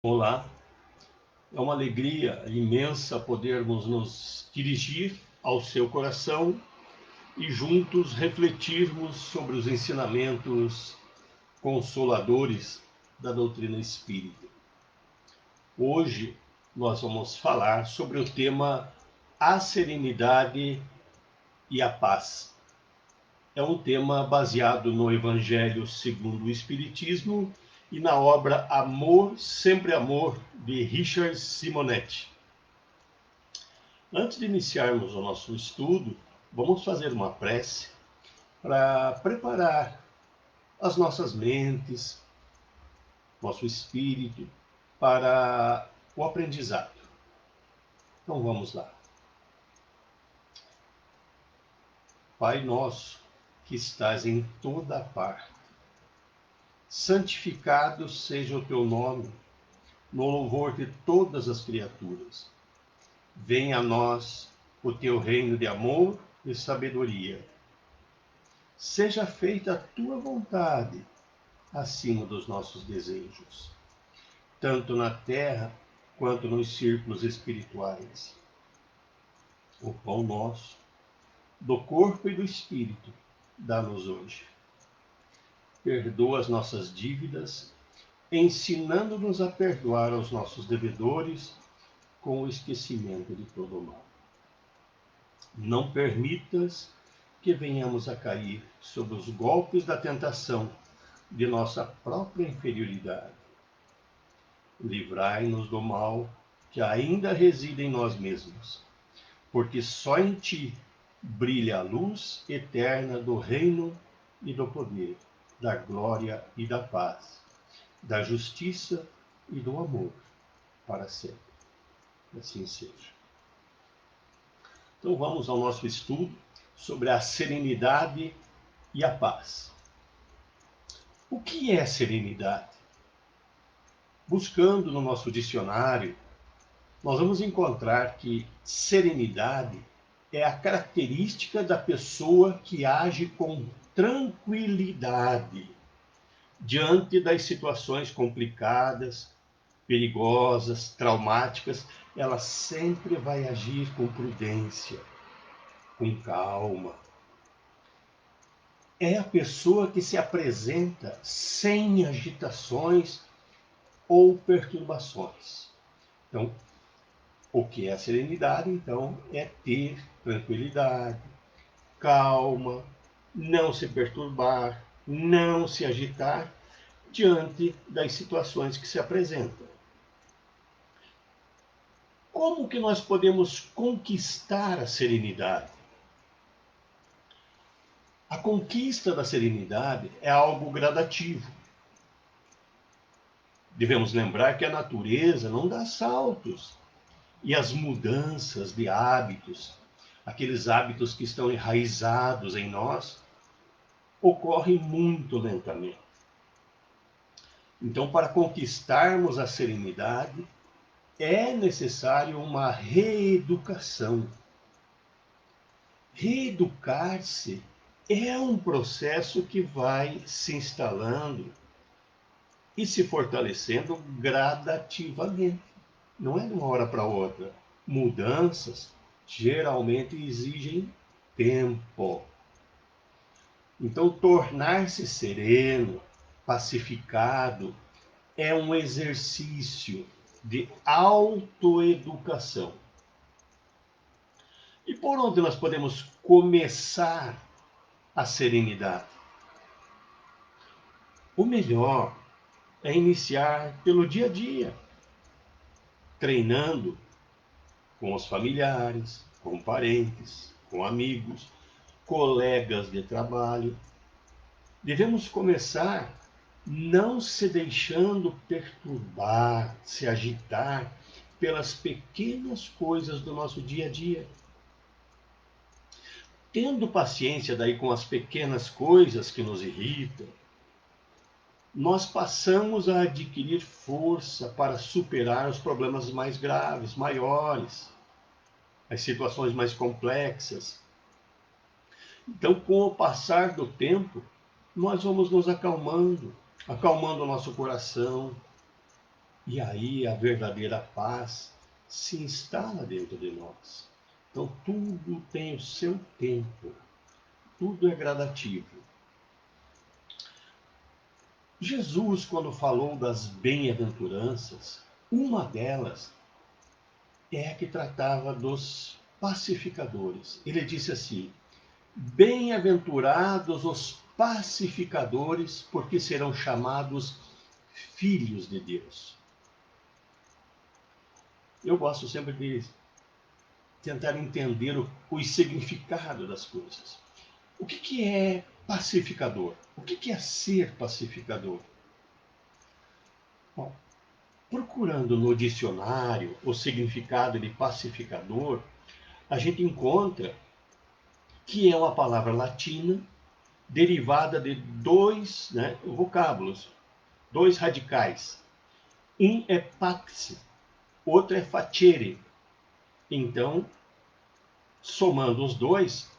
Olá, é uma alegria imensa podermos nos dirigir ao seu coração e juntos refletirmos sobre os ensinamentos consoladores da doutrina espírita. Hoje nós vamos falar sobre o tema A Serenidade e a Paz. É um tema baseado no Evangelho segundo o Espiritismo e na obra Amor, Sempre Amor, de Richard Simonetti. Antes de iniciarmos o nosso estudo, vamos fazer uma prece para preparar as nossas mentes, nosso espírito para o aprendizado. Então vamos lá. Pai nosso, que estás em toda parte, santificado seja o teu nome, no louvor de todas as criaturas. Venha a nós o teu reino de amor e sabedoria. Seja feita a tua vontade, acima dos nossos desejos, tanto na terra quanto nos círculos espirituais. O pão nosso, do corpo e do espírito, dá-nos hoje. Perdoa as nossas dívidas, ensinando-nos a perdoar aos nossos devedores, com o esquecimento de todo o mal. Não permitas que venhamos a cair sob os golpes da tentação de nossa própria inferioridade. Livrai-nos do mal que ainda reside em nós mesmos, porque só em ti brilha a luz eterna do reino e do poder, da glória e da paz, da justiça e do amor, para sempre. Assim seja. Então vamos ao nosso estudo sobre a serenidade e a paz. O que é serenidade? Buscando no nosso dicionário, nós vamos encontrar que serenidade é a característica da pessoa que age com tranquilidade diante das situações complicadas, perigosas, traumáticas. Ela sempre vai agir com prudência, com calma. É a pessoa que se apresenta sem agitações ou perturbações. Então, o que é a serenidade, então, é ter tranquilidade, calma, não se perturbar, não se agitar diante das situações que se apresentam. Como que nós podemos conquistar a serenidade? A conquista da serenidade é algo gradativo. Devemos lembrar que a natureza não dá saltos. E as mudanças de hábitos, aqueles hábitos que estão enraizados em nós, ocorrem muito lentamente. Então, para conquistarmos a serenidade, é necessário uma reeducação. Reeducar-se é um processo que vai se instalando e se fortalecendo gradativamente. Não é de uma hora para outra. Mudanças geralmente exigem tempo. Então, tornar-se sereno, pacificado, é um exercício de autoeducação. E por onde nós podemos começar a serenidade? O melhor é iniciar pelo dia a dia, treinando com os familiares, com parentes, com amigos, colegas de trabalho. Devemos começar não se deixando perturbar, se agitar pelas pequenas coisas do nosso dia a dia. Tendo paciência daí com as pequenas coisas que nos irritam, nós passamos a adquirir força para superar os problemas mais graves, maiores, as situações mais complexas. Então, com o passar do tempo, nós vamos nos acalmando, acalmando o nosso coração, E aí a verdadeira paz se instala dentro de nós. Então tudo tem o seu tempo, tudo é gradativo. Jesus, quando falou das bem-aventuranças, uma delas é a que tratava dos pacificadores. Ele disse assim: bem-aventurados os pacificadores, porque serão chamados filhos de Deus. Eu gosto sempre de tentar entender o significado das coisas. O que é pacificador? O que é ser pacificador? Bom, procurando no dicionário o significado de pacificador, a gente encontra que é uma palavra latina derivada de dois vocábulos, dois radicais. Um é pax, outro é facere. Então, somando os dois,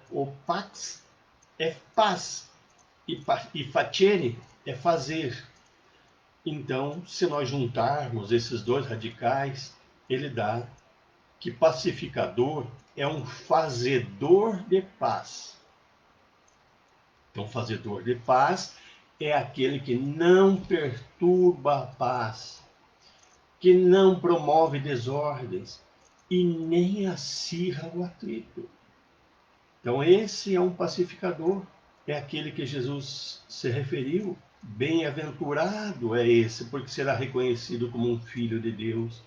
o pax é paz e facere é fazer. Então, se nós juntarmos esses dois radicais, ele dá que pacificador é um fazedor de paz. Então, fazedor de paz é aquele que não perturba a paz, que não promove desordens e nem acirra o atrito. Então, esse é um pacificador, é aquele que Jesus se referiu. Bem-aventurado é esse, porque será reconhecido como um filho de Deus.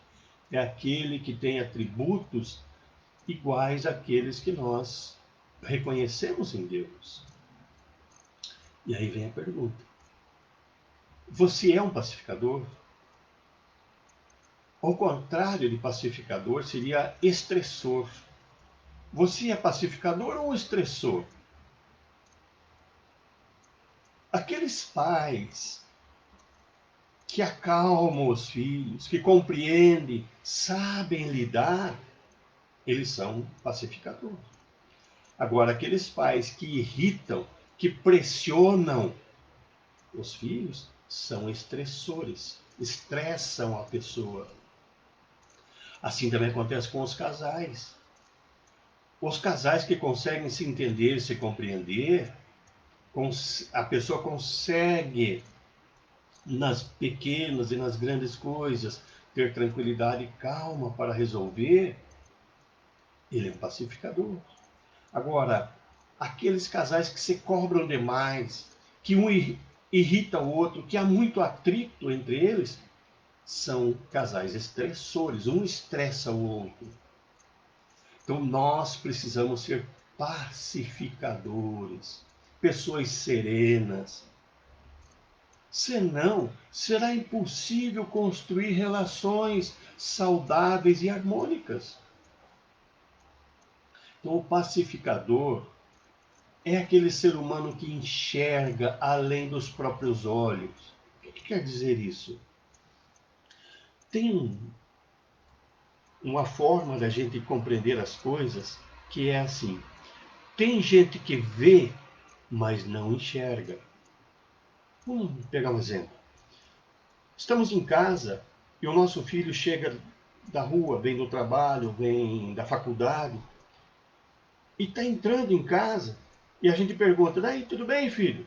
É aquele que tem atributos iguais àqueles que nós reconhecemos em Deus. E aí vem a pergunta: você é um pacificador? Ao contrário de pacificador, seria estressor. Você é pacificador ou estressor? Aqueles pais que acalmam os filhos, que compreendem, sabem lidar, eles são pacificadores. Agora, aqueles pais que irritam, que pressionam os filhos, são estressores, estressam a pessoa. Assim também acontece com os casais. Os casais que conseguem se entender, se compreender, a pessoa consegue, nas pequenas e nas grandes coisas, ter tranquilidade e calma para resolver, ele é um pacificador. Agora, aqueles casais que se cobram demais, que um irrita o outro, que há muito atrito entre eles, são casais estressores, um estressa o outro. Então nós precisamos ser pacificadores, pessoas serenas. Senão, será impossível construir relações saudáveis e harmônicas. Então, o pacificador é aquele ser humano que enxerga além dos próprios olhos. O que quer dizer isso? Tem uma forma da gente compreender as coisas que é assim: tem gente que vê, mas não enxerga. Vamos pegar um exemplo. Estamos em casa e o nosso filho chega da rua, vem do trabalho, vem da faculdade, e está entrando em casa, e a gente pergunta: daí, tudo bem, filho?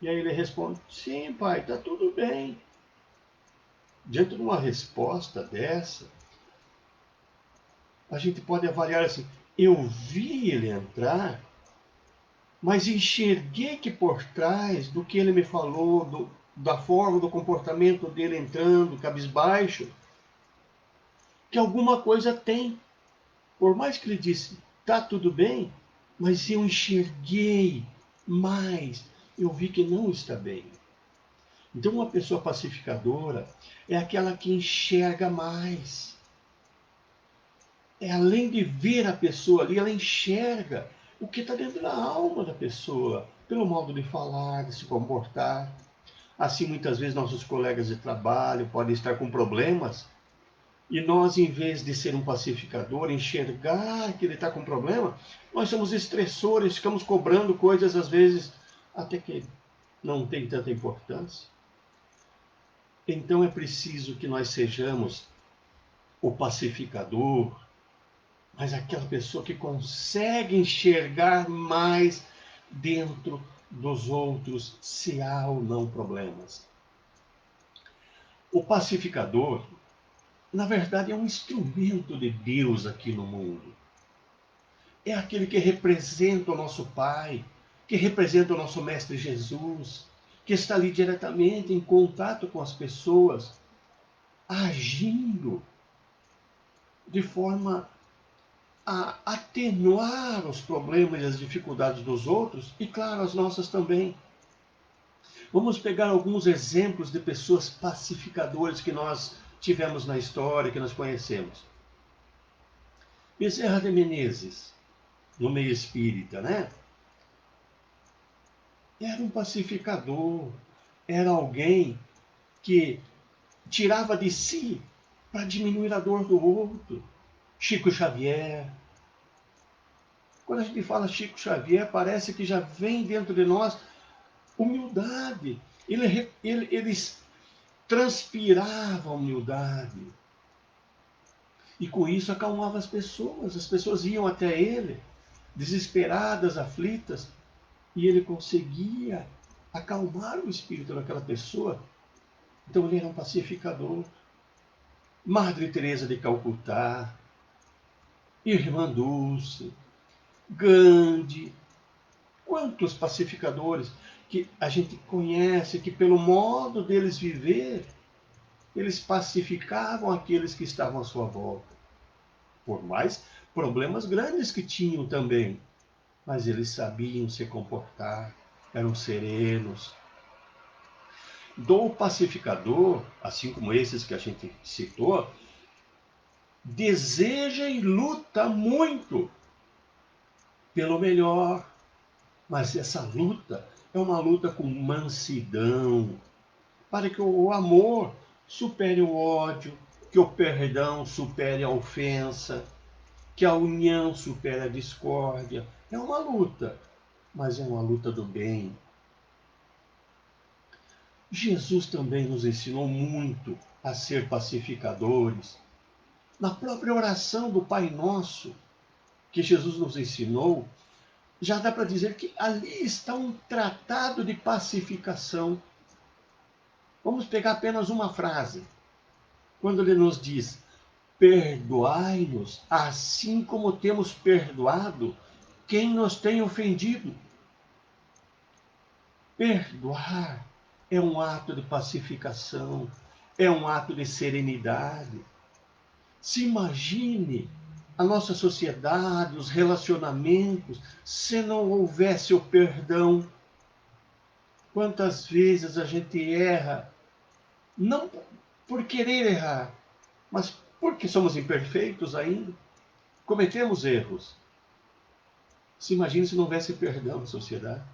E aí ele responde: sim, pai, está tudo bem. Diante de uma resposta dessa, a gente pode avaliar assim: eu vi ele entrar, mas enxerguei que por trás do que ele me falou, da forma, do comportamento dele entrando, cabisbaixo, que alguma coisa tem. Por mais que ele disse, tá tudo bem, mas eu enxerguei mais, eu vi que não está bem. Então, uma pessoa pacificadora é aquela que enxerga mais. É além de ver a pessoa ali, ela enxerga o que está dentro da alma da pessoa, pelo modo de falar, de se comportar. Assim, muitas vezes, nossos colegas de trabalho podem estar com problemas e nós, em vez de ser um pacificador, enxergar que ele está com problema, nós somos estressores, ficamos cobrando coisas, às vezes, até que não tem tanta importância. Então é preciso que nós sejamos o pacificador, mas aquela pessoa que consegue enxergar mais dentro dos outros, se há ou não problemas. O pacificador, na verdade, é um instrumento de Deus aqui no mundo. É aquele que representa o nosso Pai, que representa o nosso Mestre Jesus, que está ali diretamente em contato com as pessoas, agindo de forma a atenuar os problemas e as dificuldades dos outros e, claro, as nossas também. Vamos pegar alguns exemplos de pessoas pacificadoras que nós tivemos na história, que nós conhecemos. Bezerra de Menezes, no meio espírita, né? Era um pacificador, era alguém que tirava de si para diminuir a dor do outro. Chico Xavier. Quando a gente fala Chico Xavier, parece que já vem dentro de nós humildade. Eles transpiravam humildade. E com isso acalmava as pessoas. As pessoas iam até ele, desesperadas, aflitas, e ele conseguia acalmar o espírito daquela pessoa. Então ele era um pacificador. Madre Teresa de Calcutá, Irmã Dulce, Gandhi, quantos pacificadores que a gente conhece, que pelo modo deles viver, eles pacificavam aqueles que estavam à sua volta. Por mais problemas grandes que tinham também, mas eles sabiam se comportar, eram serenos. Do pacificador, assim como esses que a gente citou, deseja e luta muito pelo melhor, mas essa luta é uma luta com mansidão, para que o amor supere o ódio, que o perdão supere a ofensa, que a união supere a discórdia. É uma luta, mas é uma luta do bem. Jesus também nos ensinou muito a ser pacificadores. Na própria oração do Pai Nosso, que Jesus nos ensinou, já dá para dizer que ali está um tratado de pacificação. Vamos pegar apenas uma frase. Quando ele nos diz: perdoai-nos, assim como temos perdoado quem nos tem ofendido. Perdoar é um ato de pacificação, é um ato de serenidade. Se imagine a nossa sociedade, os relacionamentos, se não houvesse o perdão. Quantas vezes a gente erra, não por querer errar, mas porque somos imperfeitos ainda, cometemos erros. Se imagine se não houvesse perdão na sociedade.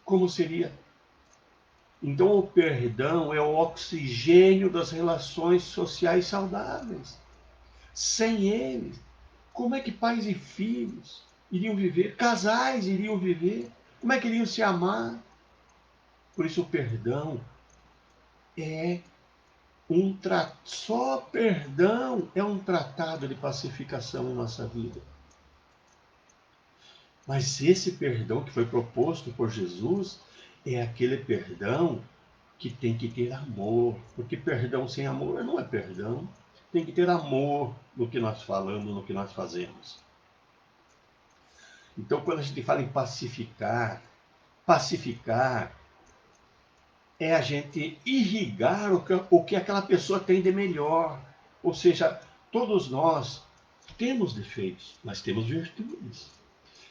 Como seria? Então o perdão é o oxigênio das relações sociais saudáveis. Sem ele, como é que pais e filhos iriam viver? Casais iriam viver? Como é que iriam se amar? Por isso o perdão é só perdão é um tratado de pacificação em nossa vida. Mas esse perdão que foi proposto por Jesus é aquele perdão que tem que ter amor, porque perdão sem amor não é perdão. Tem que ter amor no que nós falamos, no que nós fazemos. Então, quando a gente fala em pacificar, pacificar é a gente irrigar o que aquela pessoa tem de melhor. Ou seja, todos nós temos defeitos, mas temos virtudes.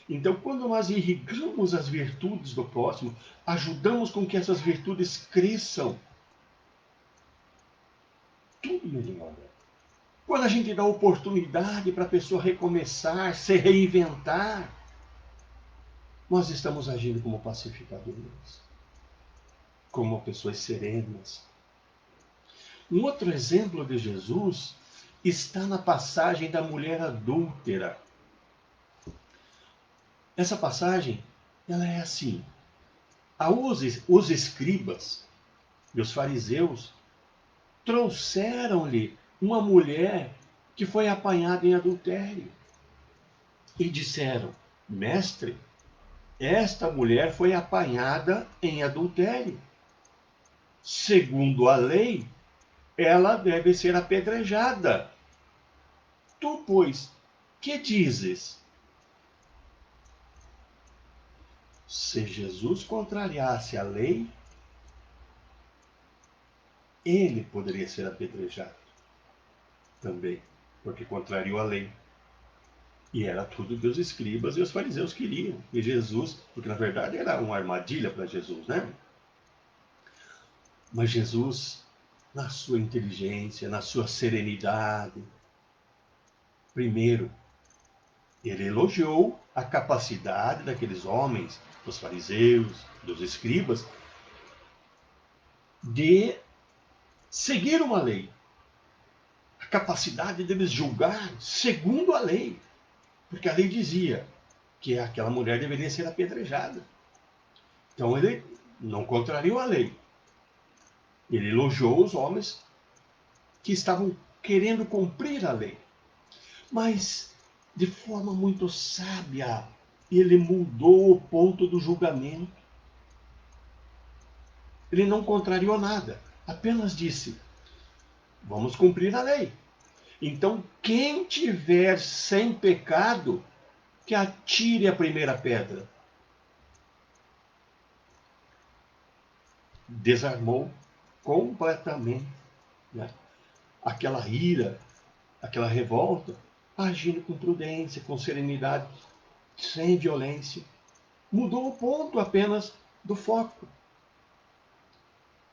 Então, quando nós irrigamos as virtudes do próximo, ajudamos com que essas virtudes cresçam, tudo melhora. Quando a gente dá oportunidade para a pessoa recomeçar, se reinventar, nós estamos agindo como pacificadores, como pessoas serenas. Um outro exemplo de Jesus está na passagem da mulher adúltera. Essa passagem, ela é assim: os escribas e os fariseus trouxeram-lhe uma mulher que foi apanhada em adultério. E disseram: Mestre, esta mulher foi apanhada em adultério. Segundo a lei, ela deve ser apedrejada. Tu, pois, que dizes? Se Jesus contrariasse a lei, ele poderia ser apedrejado também, porque contrariou a lei. E era tudo que os escribas e os fariseus queriam. E Jesus, porque na verdade era uma armadilha para Jesus, né? Mas Jesus, na sua inteligência, na sua serenidade, primeiro, ele elogiou a capacidade daqueles homens, dos fariseus, dos escribas, de seguir uma lei. A capacidade deles julgar segundo a lei. Porque a lei dizia que aquela mulher deveria ser apedrejada. Então ele não contrariou a lei. Ele elogiou os homens que estavam querendo cumprir a lei. Mas, de forma muito sábia, ele mudou o ponto do julgamento. Ele não contrariou nada, apenas disse: vamos cumprir a lei. Então, quem tiver sem pecado, que atire a primeira pedra. Desarmou completamente, né, aquela ira, aquela revolta, agindo com prudência, com serenidade, sem violência. Mudou o ponto apenas do foco.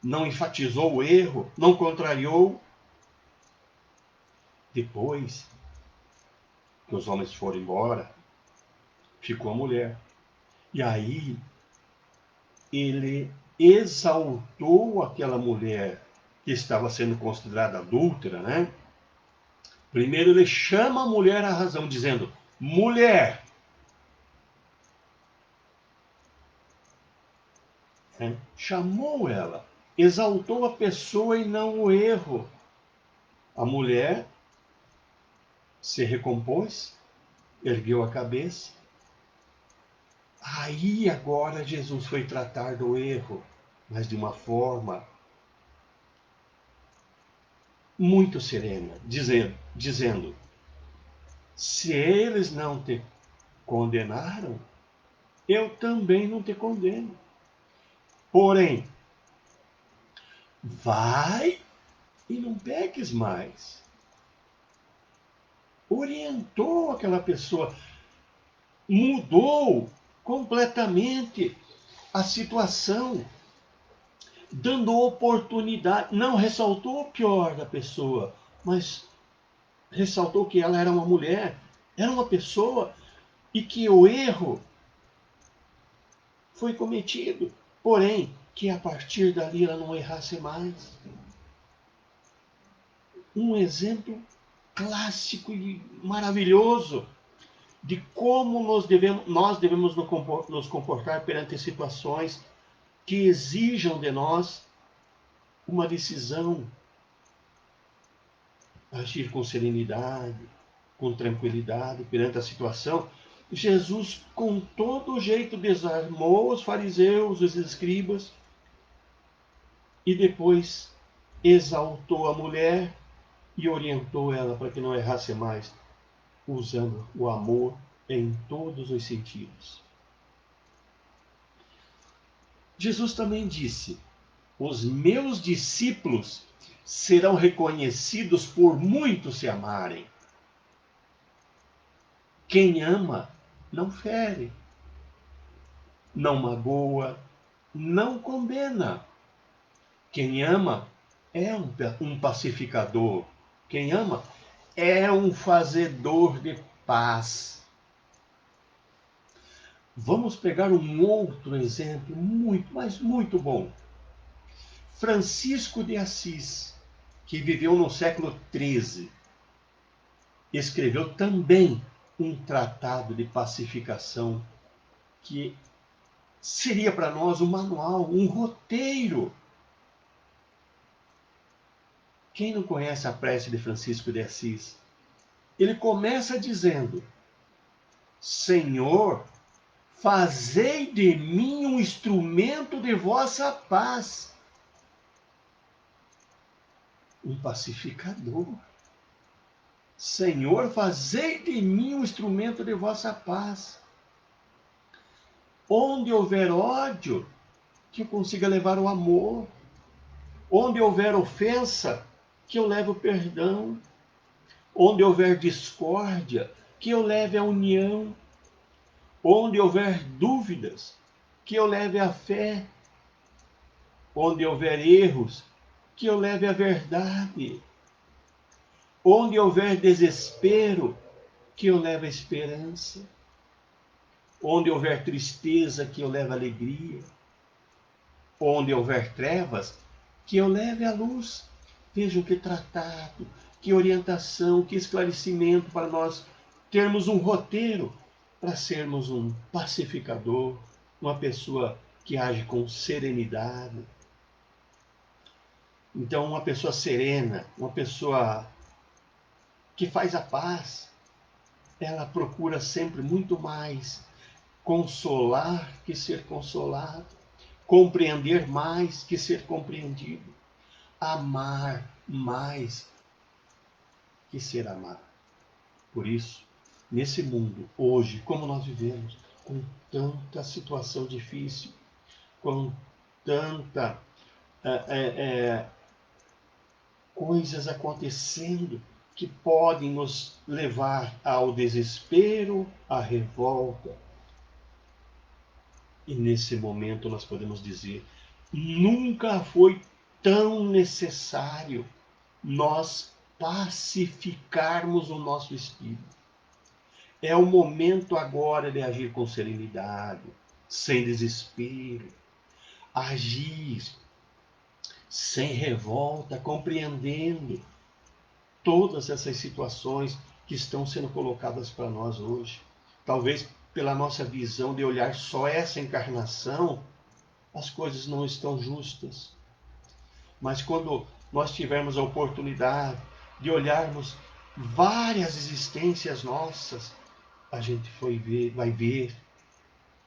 Não enfatizou o erro, não contrariou. Depois que os homens foram embora, ficou a mulher. E aí ele exaltou aquela mulher que estava sendo considerada adúltera, né? Primeiro ele chama a mulher à razão, dizendo: mulher. Chamou ela, exaltou a pessoa e não o erro. A mulher se recompôs, ergueu a cabeça. Aí agora Jesus foi tratar do erro, mas de uma forma muito serena, dizendo: se eles não te condenaram, eu também não te condeno. Porém, vai e não peques mais. Orientou aquela pessoa, mudou completamente a situação, dando oportunidade. Não ressaltou o pior da pessoa, mas ressaltou que ela era uma mulher, era uma pessoa e que o erro foi cometido. Porém, que a partir dali ela não errasse mais. Um exemplo clássico e maravilhoso de como nós devemos nos comportar perante situações que exijam de nós uma decisão, agir com serenidade, com tranquilidade perante a situação. Jesus, com todo jeito, desarmou os fariseus, os escribas, e depois exaltou a mulher e orientou ela para que não errasse mais, usando o amor em todos os sentidos. Jesus também disse: os meus discípulos serão reconhecidos por muitos se amarem. Quem ama não fere, não magoa, não condena. Quem ama é um pacificador. Quem ama é um fazedor de paz. Vamos pegar um outro exemplo muito, mas muito bom. Francisco de Assis, que viveu no século XIII, escreveu também um tratado de pacificação que seria para nós um manual, um roteiro Quem não conhece a prece de Francisco de Assis? Ele começa dizendo: Senhor, fazei de mim um instrumento de vossa paz. Um pacificador. Senhor, fazei de mim um instrumento de vossa paz. Onde houver ódio, que eu consiga levar o amor. Onde houver ofensa, que eu leve o perdão. Onde houver discórdia, que eu leve a união. Onde houver dúvidas, que eu leve a fé. Onde houver erros, que eu leve a verdade. Onde houver desespero, que eu leve a esperança. Onde houver tristeza, que eu leve a alegria. Onde houver trevas, que eu leve a luz. Vejam que tratado, que orientação, que esclarecimento para nós termos um roteiro para sermos um pacificador, uma pessoa que age com serenidade. Então, uma pessoa serena, uma pessoa que faz a paz, ela procura sempre muito mais consolar que ser consolado, compreender mais que ser compreendido, amar mais que ser amado. Por isso, nesse mundo, hoje, como nós vivemos, com tanta situação difícil, com tanta coisas acontecendo que podem nos levar ao desespero, à revolta. E nesse momento nós podemos dizer, nunca foi tão necessário nós pacificarmos o nosso espírito. É o momento agora de agir com serenidade, sem desespero, agir sem revolta, compreendendo todas essas situações que estão sendo colocadas para nós hoje. Talvez pela nossa visão de olhar só essa encarnação, as coisas não estão justas. Mas quando nós tivermos a oportunidade de olharmos várias existências nossas, a gente vai ver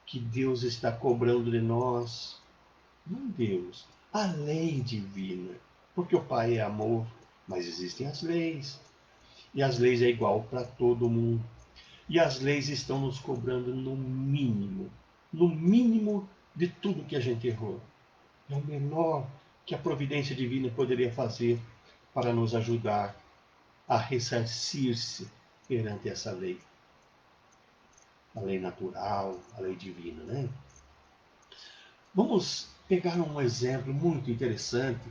que Deus está cobrando de nós, não Deus, a lei divina. Porque o Pai é amor, mas existem as leis. E as leis é igual para todo mundo. E as leis estão nos cobrando no mínimo de tudo que a gente errou. É o menor que a providência divina poderia fazer para nos ajudar a ressarcir-se perante essa lei. A lei natural, a lei divina, né? Vamos pegar um exemplo muito interessante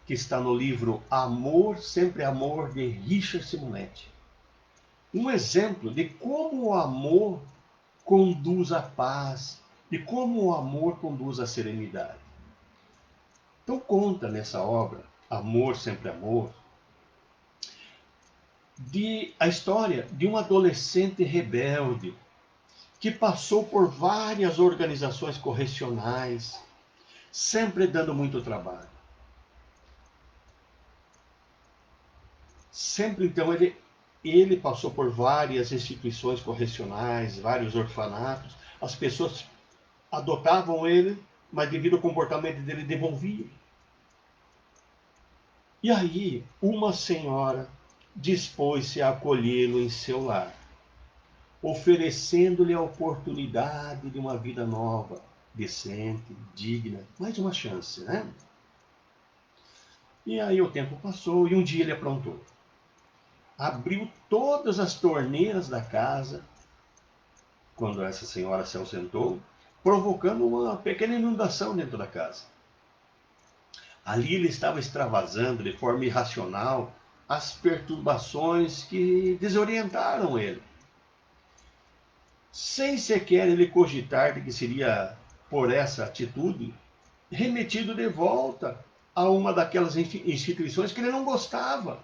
que está no livro Amor, Sempre Amor, de Richard Simonetti. Um exemplo de como o amor conduz à paz, de como o amor conduz à serenidade. Então conta nessa obra, Amor, Sempre Amor, a história de um adolescente rebelde que passou por várias organizações correcionais, sempre dando muito trabalho. Sempre, então, ele passou por várias instituições correcionais, vários orfanatos. As pessoas adotavam ele, mas devido ao comportamento dele, devolviam. E aí, uma senhora dispôs-se a acolhê-lo em seu lar, oferecendo-lhe a oportunidade de uma vida nova, decente, digna, mais uma chance, né? E aí o tempo passou e um dia ele aprontou. Abriu todas as torneiras da casa, quando essa senhora se ausentou, provocando uma pequena inundação dentro da casa. Ali ele estava extravasando de forma irracional as perturbações que desorientaram ele. Sem sequer ele cogitar de que seria, por essa atitude, remetido de volta a uma daquelas instituições que ele não gostava.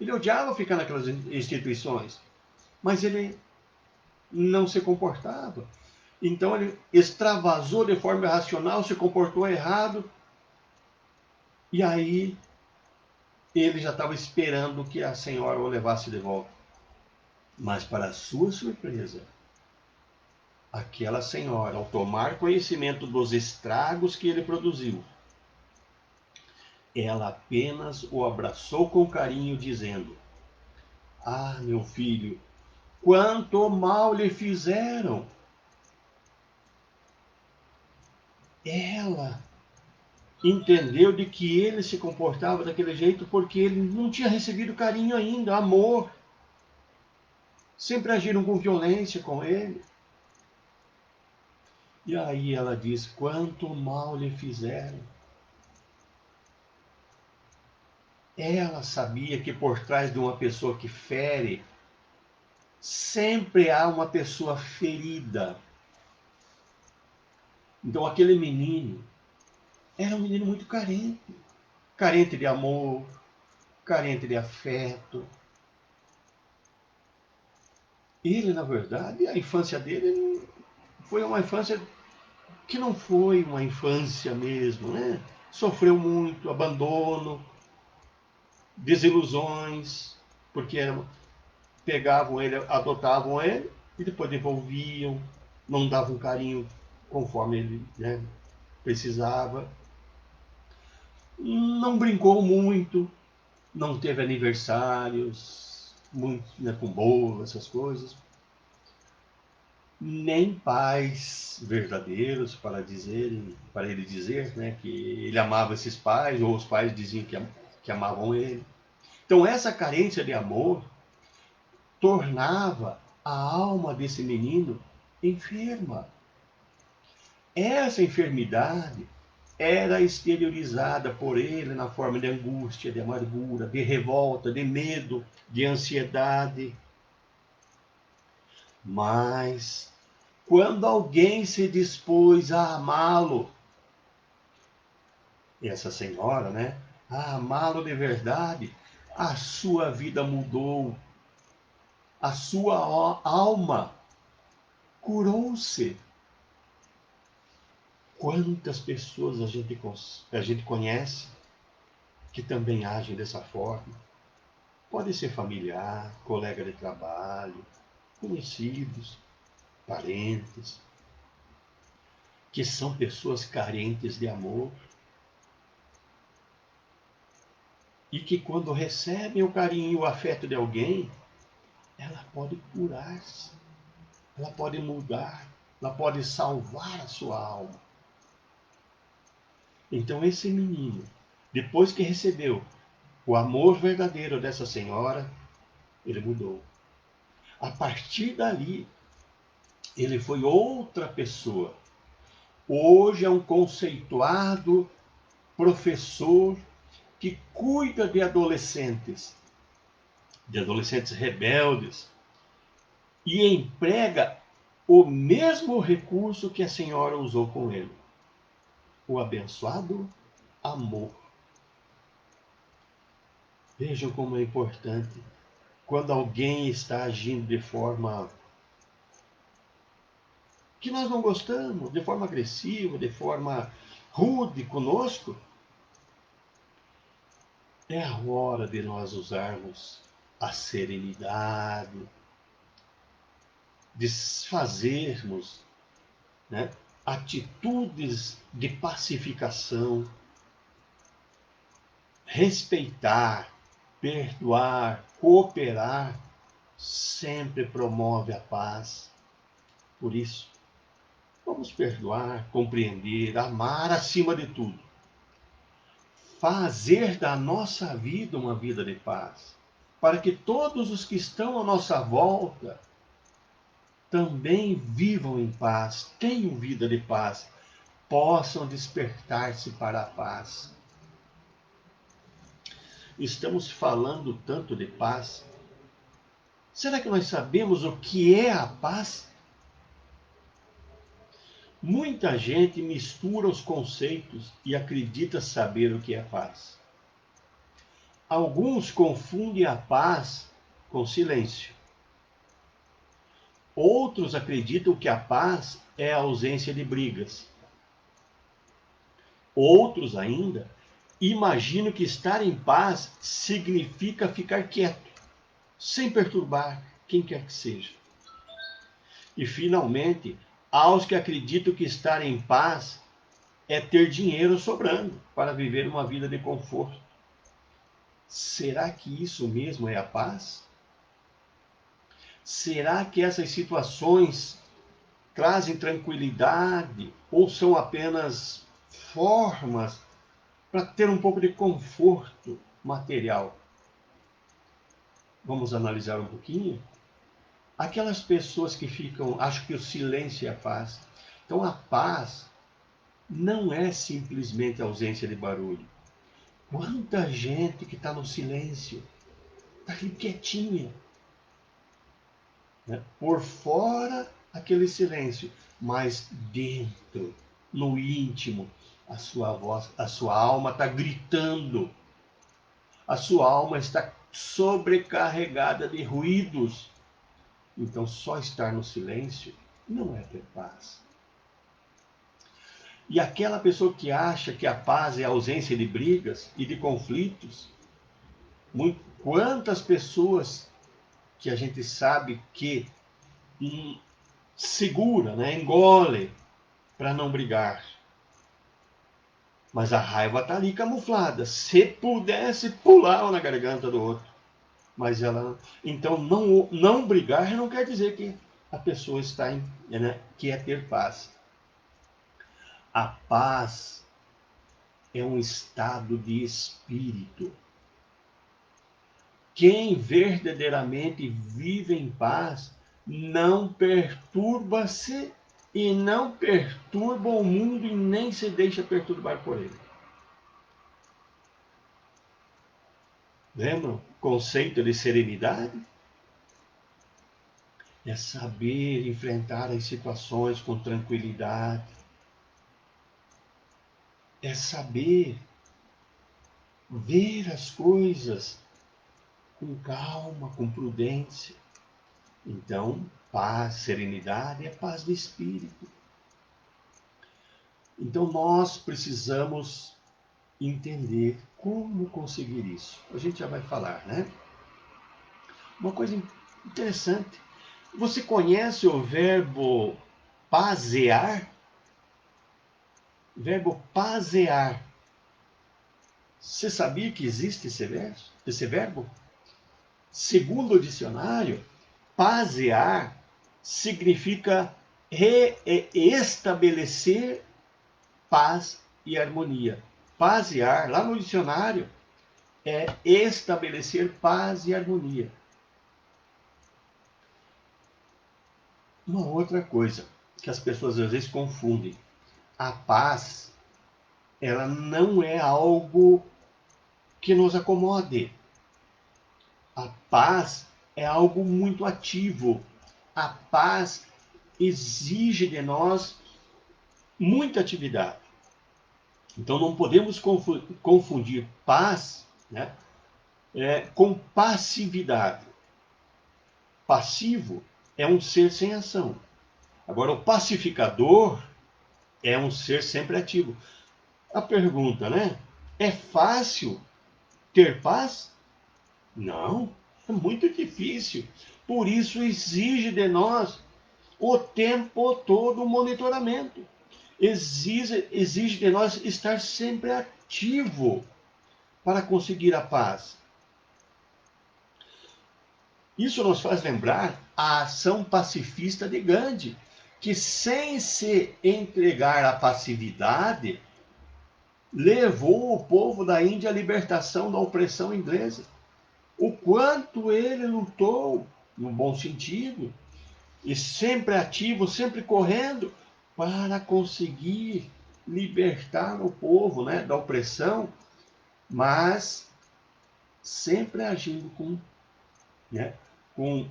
Ele odiava ficar naquelas instituições, mas ele não se comportava. Então ele extravasou de forma irracional, se comportou errado, e aí ele já estava esperando que a senhora o levasse de volta. Mas, para sua surpresa, aquela senhora, ao tomar conhecimento dos estragos que ele produziu, ela apenas o abraçou com carinho, dizendo: "Ah, meu filho, quanto mal lhe fizeram!" Ela entendeu de que ele se comportava daquele jeito porque ele não tinha recebido carinho ainda, amor. Sempre agiram com violência com ele. E aí ela diz: quanto mal lhe fizeram. Ela sabia que por trás de uma pessoa que fere, sempre há uma pessoa ferida. Então aquele menino era um menino muito carente. Carente de amor, carente de afeto. Ele, na verdade, a infância dele foi uma infância que não foi uma infância mesmo, né? Sofreu muito, abandono, desilusões, porque pegavam ele, adotavam ele e depois devolviam, não davam carinho conforme ele, né, precisava. Não brincou muito, não teve aniversários, muito, né, com bolo, essas coisas. Nem pais verdadeiros para ele dizer, né, que ele amava esses pais, ou os pais diziam que amavam ele. Então essa carência de amor tornava a alma desse menino enferma. Essa enfermidade era exteriorizada por ele na forma de angústia, de amargura, de revolta, de medo, de ansiedade. Mas quando alguém se dispôs a amá-lo, essa senhora, né, a amá-lo de verdade, a sua vida mudou, a sua alma curou-se. Quantas pessoas a gente conhece que também agem dessa forma? Pode ser familiar, colega de trabalho, conhecidos, parentes, que são pessoas carentes de amor e que quando recebem o carinho e o afeto de alguém, ela pode curar-se, ela pode mudar, ela pode salvar a sua alma. Então esse menino, depois que recebeu o amor verdadeiro dessa senhora, ele mudou. A partir dali, ele foi outra pessoa. Hoje é um conceituado professor que cuida de adolescentes rebeldes, e emprega o mesmo recurso que a senhora usou com ele: o abençoado amor. Vejam como é importante quando alguém está agindo de forma que nós não gostamos, de forma agressiva, de forma rude conosco. É a hora de nós usarmos a serenidade, de fazermos, né, atitudes de pacificação, respeitar, perdoar, cooperar, sempre promove a paz. Por isso, vamos perdoar, compreender, amar acima de tudo. Fazer da nossa vida uma vida de paz, para que todos os que estão à nossa volta também vivam em paz, tenham vida de paz, possam despertar-se para a paz. Estamos falando tanto de paz. Será que nós sabemos o que é a paz? Muita gente mistura os conceitos e acredita saber o que é paz. Alguns confundem a paz com silêncio. Outros acreditam que a paz é a ausência de brigas. Outros ainda imagino que estar em paz significa ficar quieto, sem perturbar quem quer que seja. E, finalmente, aos que acreditam que estar em paz é ter dinheiro sobrando para viver uma vida de conforto. Será que isso mesmo é a paz? Será que essas situações trazem tranquilidade ou são apenas formas para ter um pouco de conforto material? Vamos analisar um pouquinho? Aquelas pessoas que acham que o silêncio é a paz. Então a paz não é simplesmente a ausência de barulho. Quanta gente que está no silêncio, está ali quietinha, né? Por fora aquele silêncio, mas dentro, no íntimo, a sua voz, a sua alma está gritando. A sua alma está sobrecarregada de ruídos. Então, só estar no silêncio não é ter paz. E aquela pessoa que acha que a paz é a ausência de brigas e de conflitos, quantas pessoas que a gente sabe que segura, né, engole para não brigar. Mas a raiva está ali camuflada. Se pudesse, pular na garganta do outro. Mas ela. Então, não brigar não quer dizer que a pessoa está quer ter paz. A paz é um estado de espírito. Quem verdadeiramente vive em paz não perturba-se e não perturba o mundo e nem se deixa perturbar por ele. Lembram o conceito de serenidade? É saber enfrentar as situações com tranquilidade. É saber ver as coisas com calma, com prudência. Então, paz, serenidade é paz de espírito. Então, nós precisamos entender como conseguir isso. A gente já vai falar, né? Uma coisa interessante. Você conhece o verbo pasear? Verbo pasear. Você sabia que existe esse verbo? Segundo o dicionário, pasear significa reestabelecer paz e harmonia. Pasear, lá no dicionário, é estabelecer paz e harmonia. Uma outra coisa que as pessoas às vezes confundem. A paz, ela não é algo que nos acomode. A paz é algo muito ativo. A paz exige de nós muita atividade. Então não podemos confundir paz, né, com passividade. Passivo é um ser sem ação. Agora, o pacificador é um ser sempre ativo. A pergunta, né? É fácil ter paz? Não, é muito difícil. Por isso exige de nós o tempo todo o monitoramento. Exige de nós estar sempre ativo para conseguir a paz. Isso nos faz lembrar a ação pacifista de Gandhi, que sem se entregar à passividade, levou o povo da Índia à libertação da opressão inglesa. O quanto ele lutou, no bom sentido, e sempre ativo, sempre correndo, para conseguir libertar o povo, né, da opressão, mas sempre agindo com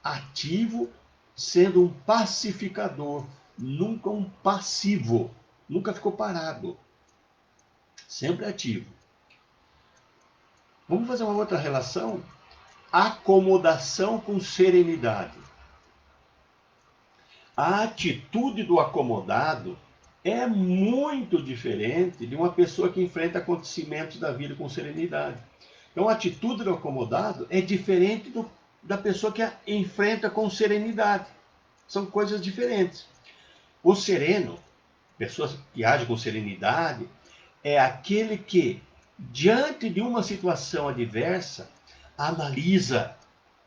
ativo, sendo um pacificador, nunca um passivo, nunca ficou parado, sempre ativo. Vamos fazer uma outra relação? Acomodação com serenidade. A atitude do acomodado é muito diferente de uma pessoa que enfrenta acontecimentos da vida com serenidade. Então, a atitude do acomodado é diferente da pessoa que a enfrenta com serenidade. São coisas diferentes. O sereno, pessoa que age com serenidade, é aquele que, diante de uma situação adversa, analisa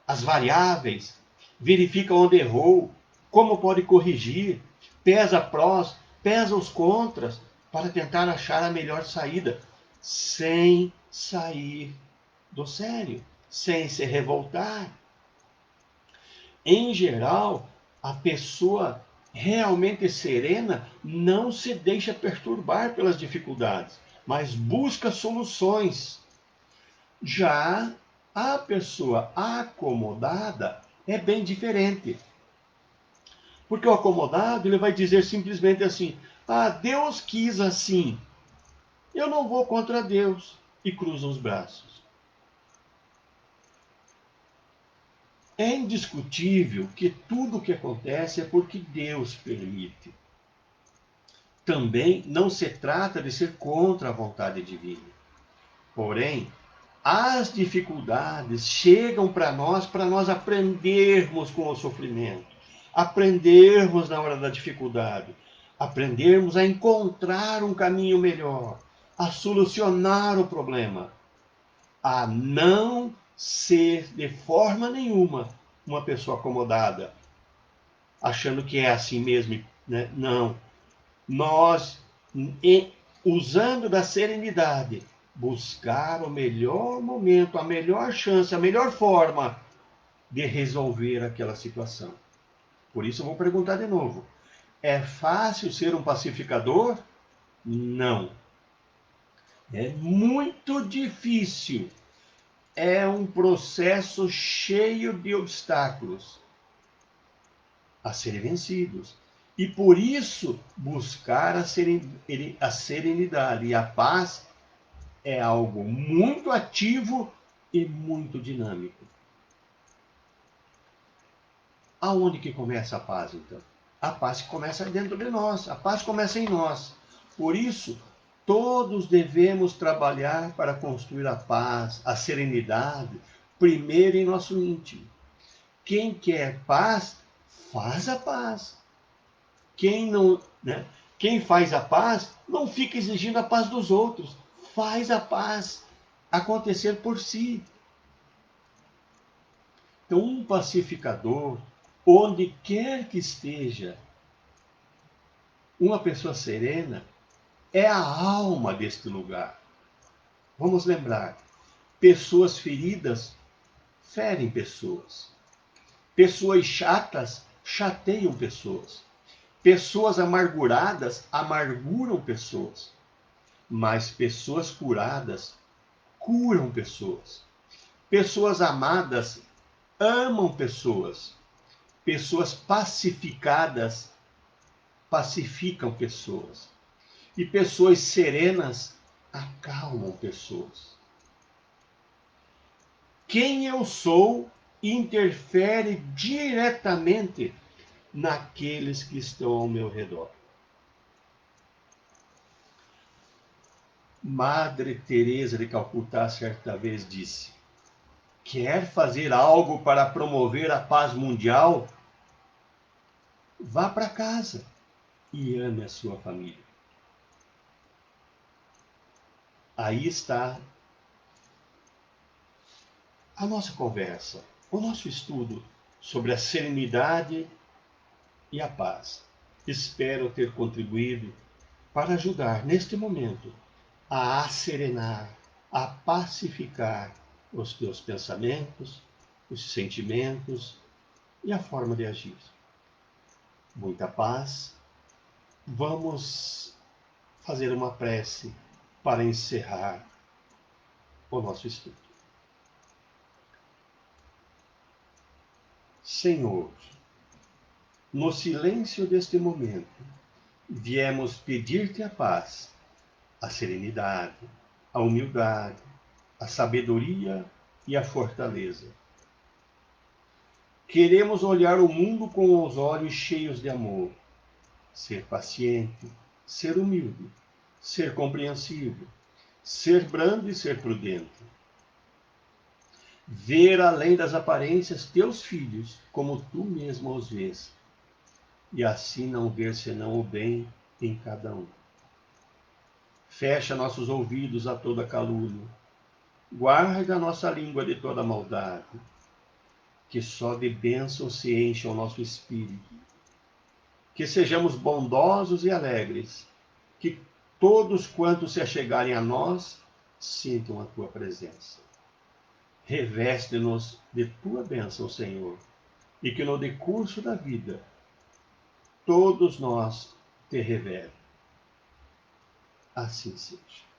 as variáveis, verifica onde errou, como pode corrigir, pesa prós, pesa os contras, para tentar achar a melhor saída, sem sair do sério, sem se revoltar. Em geral, a pessoa realmente serena não se deixa perturbar pelas dificuldades, mas busca soluções. Já a pessoa acomodada é bem diferente. Porque o acomodado, ele vai dizer simplesmente assim: ah, Deus quis assim, eu não vou contra Deus, e cruza os braços. É indiscutível que tudo o que acontece é porque Deus permite. Também não se trata de ser contra a vontade divina. Porém, as dificuldades chegam para nós aprendermos com o sofrimento, aprendermos na hora da dificuldade, aprendermos a encontrar um caminho melhor, a solucionar o problema, a não ser de forma nenhuma uma pessoa acomodada, achando que é assim mesmo, né? Não. Nós, usando da serenidade, buscar o melhor momento, a melhor chance, a melhor forma de resolver aquela situação. Por isso eu vou perguntar de novo: é fácil ser um pacificador? Não. É muito difícil. É um processo cheio de obstáculos a serem vencidos. E por isso, buscar a serenidade e a paz é algo muito ativo e muito dinâmico. Aonde que começa a paz, então? A paz começa dentro de nós, a paz começa em nós. Por isso, todos devemos trabalhar para construir a paz, a serenidade, primeiro em nosso íntimo. Quem quer paz, faz a paz. Quem não, né? Quem faz a paz não fica exigindo a paz dos outros. Faz a paz acontecer por si. Então, um pacificador, onde quer que esteja, uma pessoa serena, é a alma deste lugar. Vamos lembrar, pessoas feridas ferem pessoas. Pessoas chatas chateiam pessoas. Pessoas amarguradas amarguram pessoas. Mas pessoas curadas curam pessoas. Pessoas amadas amam pessoas. Pessoas pacificadas pacificam pessoas. E pessoas serenas acalmam pessoas. Quem eu sou interfere diretamente naqueles que estão ao meu redor. Madre Teresa de Calcutá certa vez disse: quer fazer algo para promover a paz mundial? Vá para casa e ame a sua família. Aí está a nossa conversa, o nosso estudo sobre a serenidade e a paz. Espero ter contribuído para ajudar neste momento a asserenar, a pacificar os teus pensamentos, os sentimentos e a forma de agir. Muita paz. Vamos fazer uma prece para encerrar o nosso estudo. Senhor, no silêncio deste momento, viemos pedir-te a paz, a serenidade, a humildade, a sabedoria e a fortaleza. Queremos olhar o mundo com os olhos cheios de amor, ser paciente, ser humilde, ser compreensivo, ser brando e ser prudente. Ver além das aparências teus filhos, como tu mesmo os vês, e assim não ver senão o bem em cada um. Fecha nossos ouvidos a toda calúnia, guarda nossa língua de toda maldade, que só de bênçãos se encha o nosso espírito, que sejamos bondosos e alegres, que todos quantos se achegarem a nós sintam a tua presença. Reveste-nos de tua bênção, Senhor, e que no decurso da vida todos nós te revelem. Assim seja.